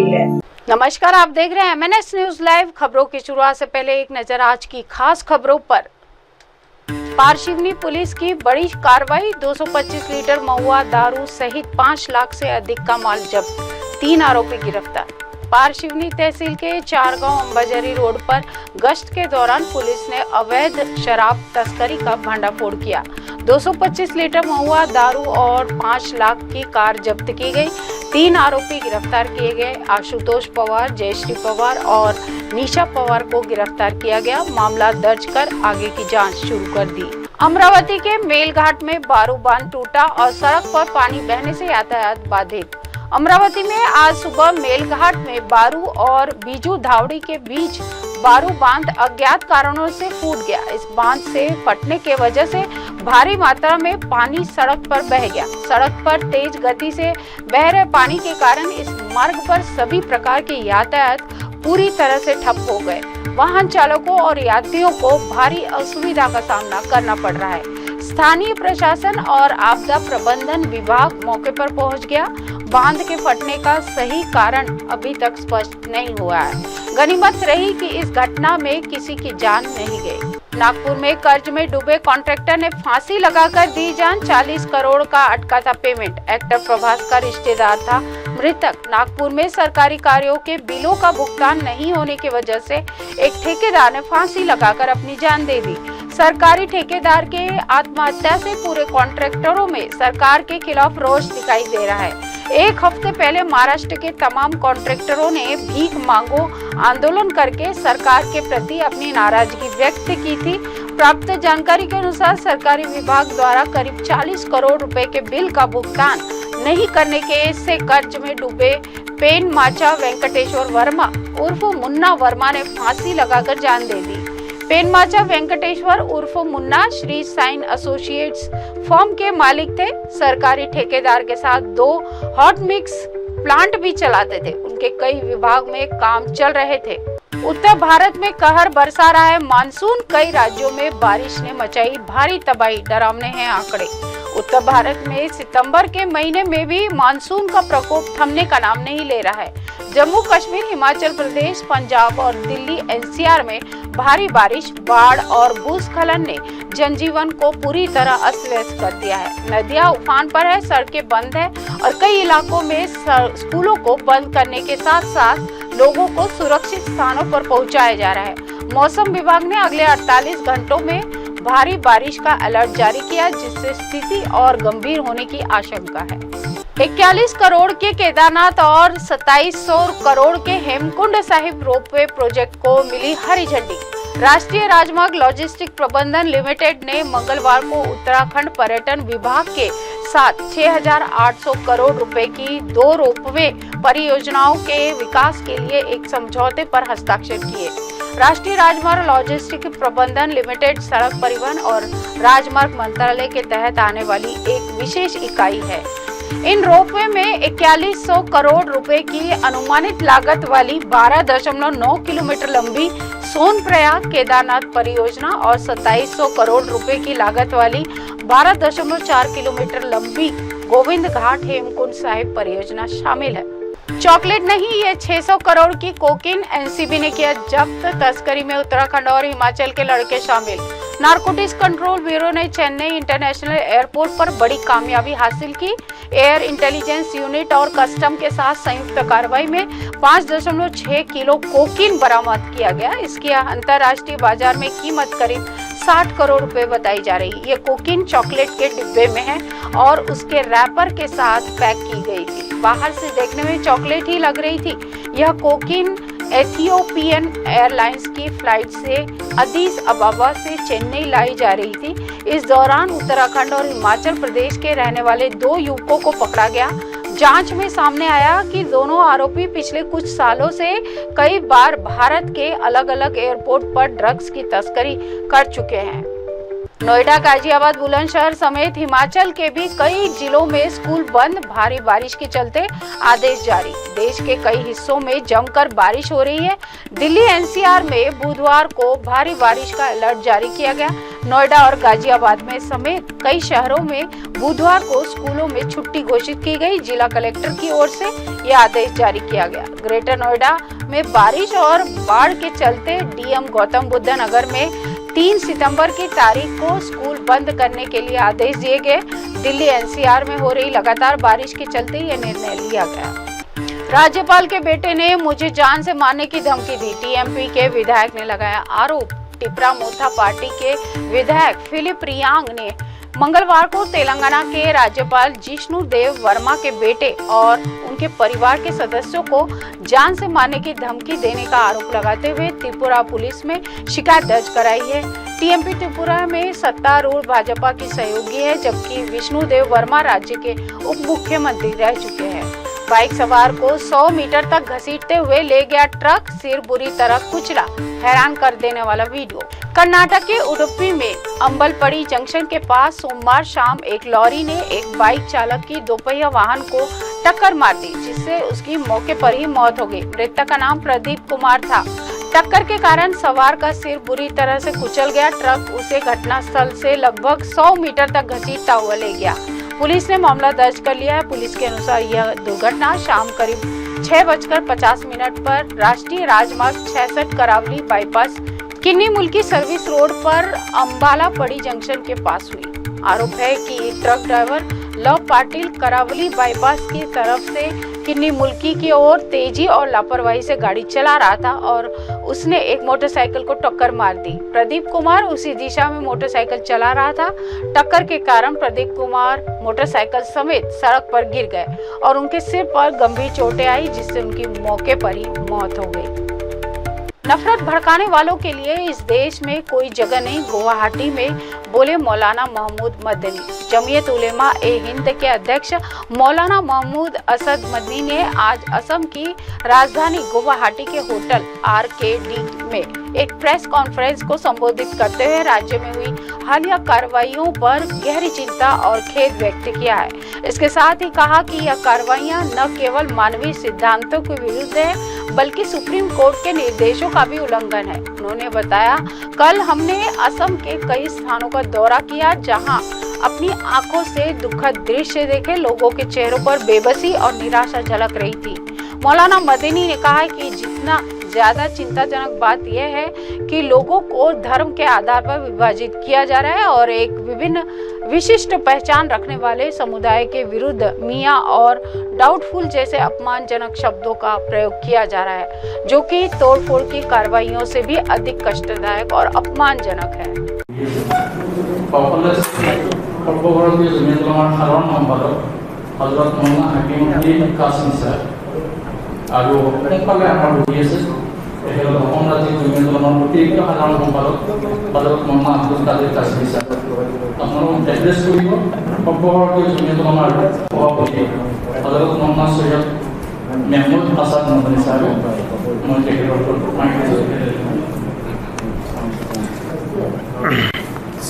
गई है। नमस्कार, आप देख रहे हैं MNS न्यूज लाइव। खबरों की शुरुआत से पहले एक नजर आज की खास खबरों पर। पारशिवनी पुलिस की बड़ी कार्रवाई, 225 लीटर महुआ दारू सहित 5 लाख से अधिक का माल जब्त, 3 आरोपी गिरफ्तार। पारशिवनी तहसील के चारगांव अंबाझरी रोड पर गश्त के दौरान पुलिस ने अवैध शराब तस्करी का भंडाफोड़ किया। 225 लीटर महुआ दारू और 5 लाख की कार जब्त की गई। 3 आरोपी गिरफ्तार किए गए। आशुतोष पवार, जयश्री पवार और निशा पवार को गिरफ्तार किया गया। मामला दर्ज कर आगे की जांच शुरू कर दी। अमरावती के मेलघाट में बारू बांध टूटा और सड़क पर पानी बहने से यातायात बाधित। अमरावती में आज सुबह मेलघाट में बारू और बीजू धावड़ी के बीच बारू बांध अज्ञात कारणों से फूट गया। इस बांध से फटने के वजह से भारी मात्रा में पानी सड़क पर बह गया। सड़क पर तेज गति से बह रहे पानी के कारण इस मार्ग पर सभी प्रकार के यातायात पूरी तरह से ठप हो गए। वाहन चालकों और यात्रियों को भारी असुविधा का सामना करना पड़ रहा है। स्थानीय प्रशासन और आपदा प्रबंधन विभाग मौके पर पहुंच गया। बांध के फटने का सही कारण अभी तक स्पष्ट नहीं हुआ है। गनीमत रही कि इस घटना में किसी की जान नहीं गई। नागपुर में कर्ज में डूबे कॉन्ट्रैक्टर ने फांसी लगाकर दी जान। 40 करोड़ का अटका था पेमेंट। एक्टर प्रभास का रिश्तेदार था मृतक। नागपुर में सरकारी कार्यों के बिलों का भुगतान नहीं होने की वजह से एक ठेकेदार ने फांसी लगाकर अपनी जान दे दी। सरकारी ठेकेदार के आत्महत्या से पूरे कॉन्ट्रैक्टरों में सरकार के खिलाफ रोष दिखाई दे रहा है। एक हफ्ते पहले महाराष्ट्र के तमाम कॉन्ट्रैक्टरों ने भीख मांगो आंदोलन करके सरकार के प्रति अपनी नाराजगी व्यक्त की थी। प्राप्त जानकारी के अनुसार सरकारी विभाग द्वारा करीब 40 करोड़ रुपए के बिल का भुगतान नहीं करने के से कर्ज में डूबे पेन माचा वेंकटेश्वर वर्मा उर्फ मुन्ना वर्मा ने फांसी लगाकर जान दे दी। पेनमाचा वेंकटेश्वर उर्फ Munna Shri sign associates firm के मालिक थे। सरकारी ठेकेदार के साथ 2 हॉट मिक्स प्लांट भी चलाते थे। उनके कई विभाग में काम चल रहे थे। उत्तर भारत में कहर बरसा रहा है मानसून। कई राज्यों में बारिश ने मचाई भारी तबाही, डरावने हैं आंकड़े। उत्तर भारत में सितंबर के महीने में भी मानसून का प्रकोप थमने का नाम नहीं ले रहा है। जम्मू कश्मीर, हिमाचल प्रदेश, पंजाब और दिल्ली NCR में भारी बारिश, बाढ़ और भूस्खलन ने जनजीवन को पूरी तरह अस्त व्यस्त कर दिया है। नदियां उफान पर है, सड़कें बंद है और कई इलाकों में स्कूलों को बंद करने के साथ साथ लोगों को सुरक्षित स्थानों पर पहुंचाया जा रहा है। मौसम विभाग ने अगले 48 घंटों में भारी बारिश का अलर्ट जारी किया, जिससे स्थिति और गंभीर होने की आशंका है। 41 करोड़ के केदारनाथ और 2700 करोड़ के हेमकुंड साहिब रोपवे प्रोजेक्ट को मिली हरी झंडी। राष्ट्रीय राजमार्ग लॉजिस्टिक प्रबंधन लिमिटेड ने मंगलवार को उत्तराखंड पर्यटन विभाग के साथ 6,800 करोड़ रुपए की 2 रोपवे परियोजनाओं के विकास के लिए एक समझौते पर हस्ताक्षर किए। राष्ट्रीय राजमार्ग लॉजिस्टिक प्रबंधन लिमिटेड सड़क परिवहन और राजमार्ग मंत्रालय के तहत आने वाली एक विशेष इकाई है। इन रोपवे में 4100 करोड़ रुपए की अनुमानित लागत वाली 12.9 किलोमीटर लंबी सोनप्रयाग केदारनाथ परियोजना और 2700 करोड़ रुपए की लागत वाली 12.4 किलोमीटर लंबी गोविंद घाट हेमकुंड साहिब परियोजना शामिल है। चॉकलेट नहीं, ये 600 करोड़ की कोकीन NCB ने किया जब्त। तस्करी में उत्तराखंड और हिमाचल के लड़के शामिल। नारकोटिक्स कंट्रोल ब्यूरो ने चेन्नई इंटरनेशनल एयरपोर्ट पर बड़ी कामयाबी हासिल की। एयर इंटेलिजेंस यूनिट और कस्टम के साथ संयुक्त कार्रवाई में 5.6 किलो कोकीन बरामद किया गया। इसकी अंतर्राष्ट्रीय बाजार में कीमत करीब 60 करोड़ रुपए बताई जा रही। ये कोकीन चॉकलेट के डिब्बे में है और उसके रैपर के साथ पैक की गई थी। बाहर से देखने में चॉकलेट ही लग रही थी। यह कोकीन एथियोपियन एयरलाइंस की फ्लाइट से अदीस अबाबा से चेन्नई लाई जा रही थी। इस दौरान उत्तराखंड और हिमाचल प्रदेश के रहने वाले 2 युवकों को पकड़ा गया। जांच में सामने आया कि दोनों आरोपी पिछले कुछ सालों से कई बार भारत के अलग अलग एयरपोर्ट पर ड्रग्स की तस्करी कर चुके हैं। नोएडा, गाजियाबाद, बुलंदशहर समेत हिमाचल के भी कई जिलों में स्कूल बंद। भारी बारिश के चलते आदेश जारी। देश के कई हिस्सों में जमकर बारिश हो रही है। दिल्ली एनसीआर में बुधवार को भारी बारिश का अलर्ट जारी किया गया। नोएडा और गाजियाबाद में समेत कई शहरों में बुधवार को स्कूलों में छुट्टी घोषित की गई। जिला कलेक्टर की ओर से यह आदेश जारी किया गया। ग्रेटर नोएडा में बारिश और बाढ़ के चलते डीएम गौतम बुद्ध नगर में 3 सितंबर की तारीख को स्कूल बंद करने के लिए आदेश दिए गए। दिल्ली एनसीआर में हो रही लगातार बारिश के चलते यह निर्णय लिया गया। राज्यपाल के बेटे ने मुझे जान से मारने की धमकी दी। टीएमपी के विधायक ने लगाया आरोप। टिपरा मोथा पार्टी के विधायक फिलिप रियांग ने मंगलवार को तेलंगाना के राज्यपाल जिष्णु देव वर्मा के बेटे और उनके परिवार के सदस्यों को जान से मारने की धमकी देने का आरोप लगाते हुए त्रिपुरा पुलिस में शिकायत दर्ज कराई है। टीएमपी त्रिपुरा में सत्तारूढ़ भाजपा की सहयोगी है, जबकि विष्णु देव वर्मा राज्य के उप मुख्यमंत्री रह चुके हैं। बाइक सवार को 100 मीटर तक घसीटते हुए ले गया ट्रक, सिर बुरी तरह कुचला। हैरान कर देने वाला वीडियो। कर्नाटक के उडुपी में अंबलपड़ी जंक्शन के पास सोमवार शाम एक लॉरी ने एक बाइक चालक की दोपहिया वाहन को टक्कर मार दी, जिससे उसकी मौके पर ही मौत हो गई। मृतक का नाम प्रदीप कुमार था। टक्कर के कारण सवार का सिर बुरी तरह से कुचल गया। ट्रक उसे घटनास्थल से लगभग 100 मीटर तक घसीटता हुआ ले गया। पुलिस ने मामला दर्ज कर लिया है। पुलिस के अनुसार यह दुर्घटना शाम करीब 6:50 पर राष्ट्रीय राजमार्ग 66 करावली बाईपास किन्नी मुल्की सर्विस रोड पर अंबाला पड़ी जंक्शन के पास हुई। आरोप है कि truck driver love Patil Karavali bypass की तरफ से किन्नी मुल्की की ओर तेजी और लापरवाही से गाड़ी चला रहा था और उसने एक मोटरसाइकिल को टक्कर मार दी। प्रदीप कुमार उसी दिशा में मोटरसाइकिल चला रहा था। टक्कर के कारण प्रदीप कुमार मोटरसाइकिल समेत सड़क पर गिर गए और उनके सिर पर गंभीर चोटें आई, जिससे उनकी मौके पर ही मौत हो गई। नफरत भड़काने वालों के लिए इस देश में कोई जगह नहीं, गुवाहाटी में बोले मौलाना महमूद मदनी। जमीयत उलेमा ए हिंद के अध्यक्ष मौलाना महमूद असद मदनी ने आज असम की राजधानी गुवाहाटी के होटल RKD में एक प्रेस कॉन्फ्रेंस को संबोधित करते हुए राज्य में हुई हालिया कार्रवाइयों पर गहरी चिंता और खेद व्यक्त किया है। इसके साथ ही कहा कि यह कार्रवाइयां न केवल मानवीय सिद्धांतों के विरुद्ध है, बल्कि सुप्रीम कोर्ट के निर्देशों का भी उल्लंघन है। उन्होंने बताया, कल हमने असम के कई स्थानों का दौरा किया, जहां अपनी आंखों से दुखद दृश्य देखे। लोगों के चेहरों पर बेबसी और निराशा झलक रही थी। मौलाना मदनी ने कहा कि जितना ज्यादा चिंताजनक बात यह है कि लोगों को धर्म के आधार पर विभाजित किया जा रहा है और एक विभिन्न विशिष्ट पहचान रखने वाले समुदाय के विरुद्ध मियां और डाउटफुल जैसे अपमानजनक शब्दों का प्रयोग किया जा रहा है, जो कि तोड़फोड़ की कार्रवाइयों से भी अधिक कष्टदायक और अपमानजनक है। আৰু সোনকালে আমাৰ বহি আছে তেখেতৰ অসম ৰাজ্যিক জমিয়তলৰ অতিৰিক্ত সাধাৰণ সম্পাদক হজৰত মৌলানা আব্দুল কাদিৰ কাশ্মীৰী ছাৰ আপোনালোক এড্ৰেছ কৰিব। সৰ্বভাৰতীয় জমিয়তলৰ সভাপতি হজৰত মৌলানা সৈয়দ মেহমুদ আসাদ মদনী ছাৰ, মই তেখেতৰ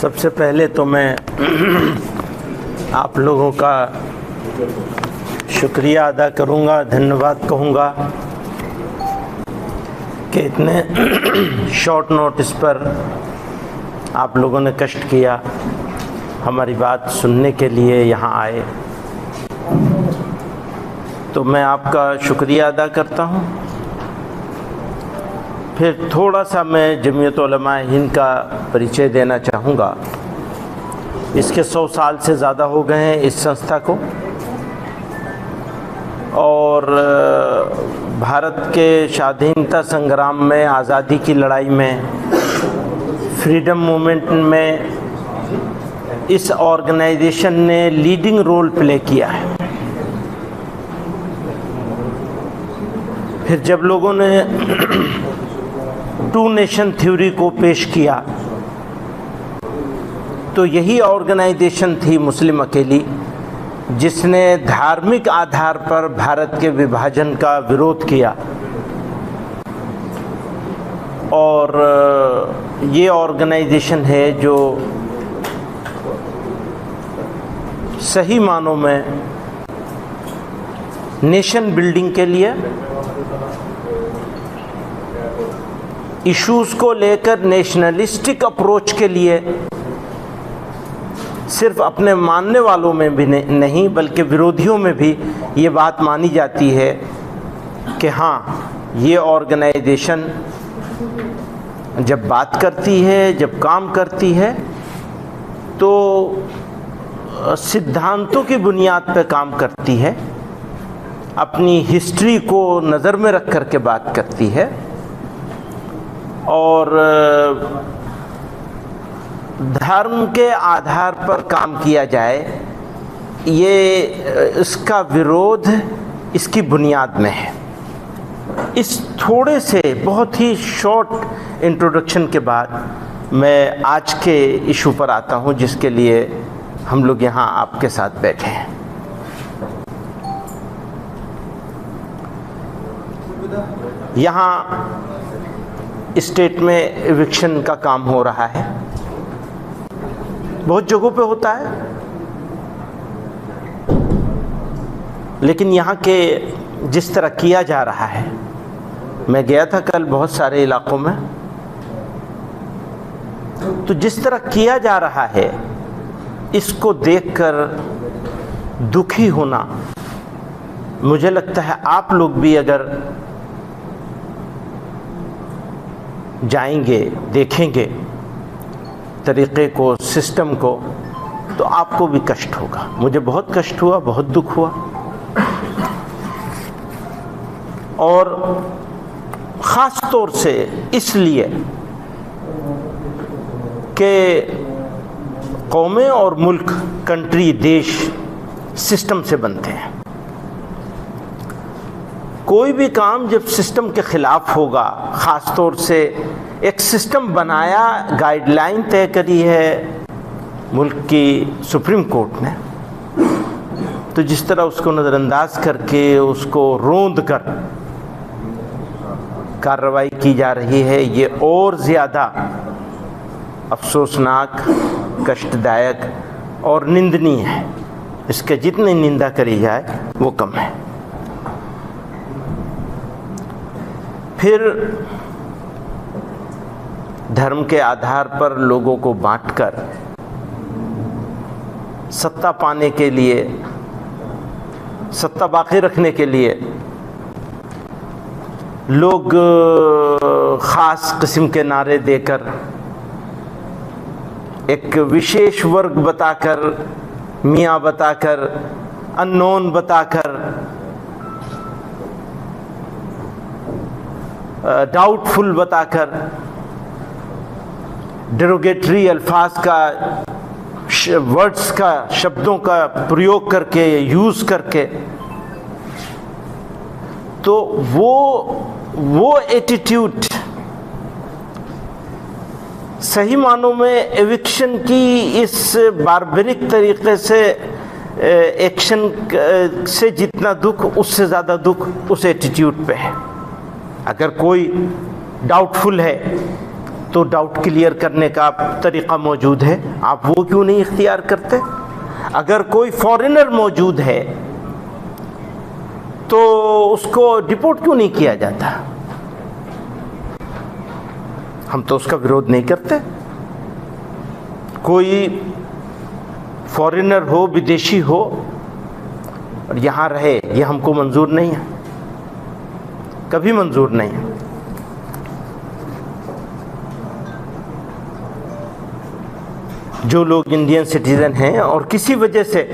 सबसे पहले तो मैं आप लोगों का शुक्रिया अदा करूंगा, धन्यवाद कहूंगा कि इतने शॉर्ट नोटिस पर आप लोगों ने कष्ट किया, हमारी बात सुनने के लिए यहाँ आए, तो मैं आपका शुक्रिया अदा करता हूँ। फिर थोड़ा सा मैं जमीयत उलमा हिंद का परिचय देना चाहूँगा। इसके 100 साल से ज़्यादा हो गए हैं इस संस्था को, और भारत के स्वाधीनता संग्राम में, आज़ादी की लड़ाई में, फ्रीडम मूवमेंट में इस ऑर्गेनाइजेशन ने लीडिंग रोल प्ले किया है। फिर जब लोगों ने टू नेशन थ्योरी को पेश किया, तो यही ऑर्गेनाइजेशन थी मुस्लिम अकेली, जिसने धार्मिक आधार पर भारत के विभाजन का विरोध किया। और ये ऑर्गेनाइजेशन है जो सही मानों में नेशन बिल्डिंग के लिए, इश्यूज़ को लेकर नेशनलिस्टिक अप्रोच के लिए सिर्फ अपने मानने वालों में भी नहीं बल्कि विरोधियों में भी ये बात मानी जाती है कि हाँ, ये ऑर्गेनाइजेशन जब बात करती है, जब काम करती है तो सिद्धांतों की बुनियाद पर काम करती है, अपनी हिस्ट्री को नज़र में रख कर के बात करती है और धर्म के आधार पर काम किया जाए, ये इसका विरोध इसकी बुनियाद में है। इस थोड़े से बहुत ही शॉर्ट इंट्रोडक्शन के बाद मैं आज के इशू पर आता हूं, जिसके लिए हम लोग यहाँ आपके साथ बैठे हैं। यहाँ स्टेट में एविक्शन का काम हो रहा है, बहुत जगहों पे होता है, लेकिन यहाँ के जिस तरह किया जा रहा है, मैं गया था कल बहुत सारे इलाकों में, तो जिस तरह किया जा रहा है इसको देखकर दुखी होना, मुझे लगता है आप लोग भी अगर जाएंगे, देखेंगे तरीक़े को, सिस्टम को, तो आपको भी कष्ट होगा। मुझे बहुत कष्ट हुआ, बहुत दुख हुआ। और ख़ास तौर से इसलिए कि कौमें और मुल्क, कंट्री, देश सिस्टम से बनते हैं। कोई भी काम जब सिस्टम के ख़िलाफ़ होगा, ख़ास तौर से एक सिस्टम बनाया, गाइडलाइन तय करी है मुल्क की सुप्रीम कोर्ट ने, तो जिस तरह उसको नज़रअंदाज करके, उसको रोंद कर कार्रवाई की जा रही है, ये और ज़्यादा अफसोसनाक, कष्टदायक और निंदनीय है। इसके जितनी निंदा करी जाए वो कम है। फिर धर्म के आधार पर लोगों को बांटकर सत्ता पाने के लिए, सत्ता बाकी रखने के लिए लोग ख़ास किस्म के नारे देकर, एक विशेष वर्ग बताकर, मियाँ बताकर, अननोन बताकर, डाउटफुल बताकर, डेरोगेटरी अल्फाज का, वर्ड्स का, शब्दों का प्रयोग करके, यूज़ करके, तो वो एटीट्यूड सही मानों में एविक्शन की इस बारबरिक तरीक़े से एक्शन से जितना दुख, उससे ज़्यादा दुख उस एटीट्यूड पे है। अगर कोई डाउटफुल है तो डाउट क्लियर करने का तरीक़ा मौजूद है, आप वो क्यों नहीं इख्तियार करते? अगर कोई फॉरेनर मौजूद है तो उसको डिपोर्ट क्यों नहीं किया जाता? हम तो उसका विरोध नहीं करते। कोई फॉरेनर हो, विदेशी हो और यहाँ रहे, ये हमको मंजूर नहीं है, कभी मंजूर नहीं है। जो लोग इंडियन सिटीजन हैं और किसी वजह से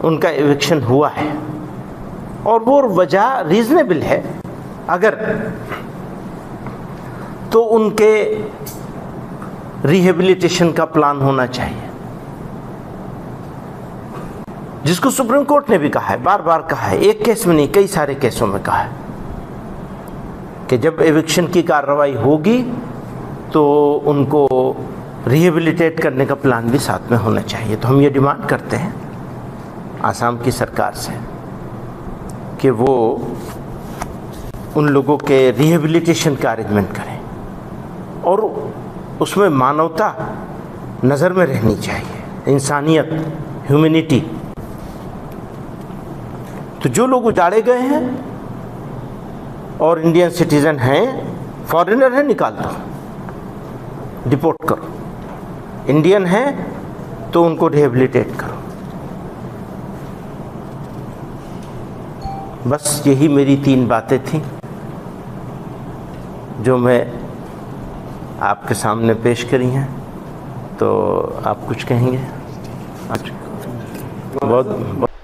उनका एविक्शन हुआ है और वो वजह रीजनेबल है अगर, तो उनके रिहेबिलिटेशन का प्लान होना चाहिए, जिसको सुप्रीम कोर्ट ने भी कहा है, बार बार कहा है, एक केस में नहीं कई सारे केसों में कहा है कि जब एविक्शन की कार्रवाई होगी तो उनको रिहेबिलिटेट करने का प्लान भी साथ में होना चाहिए। तो हम ये डिमांड करते हैं आसाम की सरकार से कि वो उन लोगों के रिहेबिलिटेशन का अरेंजमेंट करें और उसमें मानवता नज़र में रहनी चाहिए, इंसानियत, ह्यूमैनिटी। तो जो लोग उजाड़े गए हैं और इंडियन सिटीजन हैं, फॉरेनर हैं, निकाल दो, डिपोर्ट करो। इंडियन हैं तो उनको रिहेबिलिटेट करो। बस यही मेरी 3 बातें थी जो मैं आपके सामने पेश करी हैं। तो आप कुछ कहेंगे? बहुत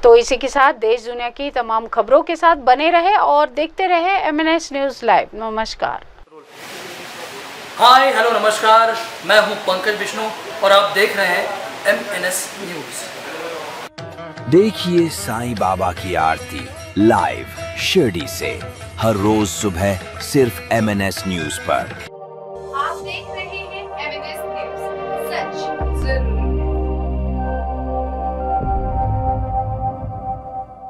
तो इसी के साथ देश दुनिया की तमाम खबरों के साथ बने रहे और देखते रहे MNS न्यूज़ लाइव। नमस्कार। हाय हेलो नमस्कार, मैं हूं पंकज विष्णु और आप देख रहे हैं MNS न्यूज़। देखिए साईं बाबा की आरती लाइव शिरडी से हर रोज सुबह सिर्फ MNS न्यूज़ पर।